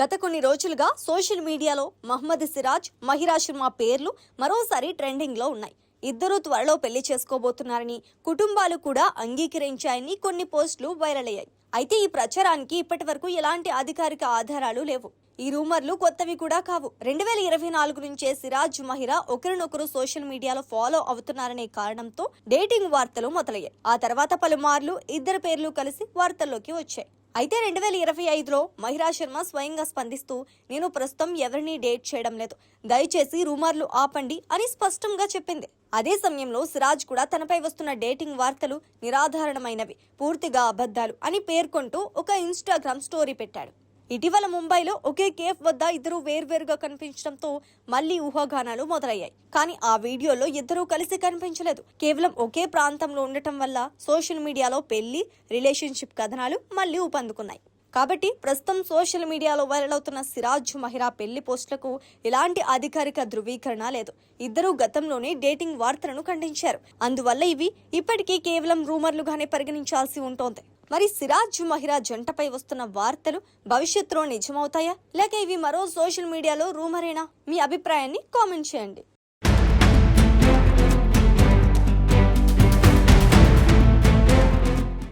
గత కొన్ని రోజులుగా సోషల్ మీడియాలో మహమ్మద్ సిరాజ్, మహిరా శర్మ పేర్లు మరోసారి ట్రెండింగ్ లో ఉన్నాయి. ఇద్దరు త్వరలో పెళ్లి చేసుకోబోతున్నారని, కుటుంబాలు కూడా అంగీకరించాయని కొన్ని పోస్టులు వైరల్ అయ్యాయి. అయితే ఈ ప్రచారానికి ఇప్పటి వరకు ఎలాంటి అధికారిక ఆధారాలు లేవు. ఈ రూమర్లు కొత్తవి కూడా కావు. 2024 నుంచే సిరాజ్, మహిరా ఒకరినొకరు సోషల్ మీడియాలో ఫాలో అవుతున్నారనే కారణంతో డేటింగ్ వార్తలు మొదలయ్యాయి. ఆ తర్వాత పలుమార్లు ఇద్దరు పేర్లు కలిసి వార్తల్లోకి వచ్చాయి. అయితే 2025లో మహిరా శర్మ స్వయంగా స్పందిస్తూ, నేను ప్రస్తుతం ఎవరిని డేట్ చేయడం లేదు, దయచేసి రూమర్లు ఆపండి అని స్పష్టంగా చెప్పింది. అదే సమయంలో సిరాజ్ కూడా తనపై వస్తున్న డేటింగ్ వార్తలు నిరాధారణమైనవి, పూర్తిగా అబద్ధాలు అని పేర్కొంటూ ఒక ఇన్స్టాగ్రామ్ స్టోరీ పెట్టాడు. ఇటీవల ముంబైలో ఒకే కేఫ్ వద్ద ఇద్దరు వేర్వేరుగా కనిపించడంతో మళ్లీ ఊహాగానాలు మొదలయ్యాయి. కానీ ఆ వీడియోలో ఇద్దరూ కలిసి కనిపించలేదు. కేవలం ఒకే ప్రాంతంలో ఉండటం వల్ల సోషల్ మీడియాలో పెళ్లి, రిలేషన్షిప్ కథనాలు మళ్లీ ఊపందుకున్నాయి. కాబట్టి ప్రస్తుతం సోషల్ మీడియాలో వైరల్ అవుతున్న సిరాజ్, మహిరా పెళ్లి పోస్టులకు ఎలాంటి అధికారిక ధృవీకరణ లేదు. ఇద్దరూ గతంలోనే డేటింగ్ వార్తలను ఖండించారు. అందువల్ల ఇవి ఇప్పటికీ కేవలం రూమర్లుగానే పరిగణించాల్సి ఉంటోంది. మరి సిరాజ్, మహిరా జంటపై వస్తున్న వార్తలు భవిష్యత్తులో నిజమవుతాయా, లేక ఇవి మరో సోషల్ మీడియాలో రూమరేనా? మీ అభిప్రాయాన్ని కామెంట్ చేయండి.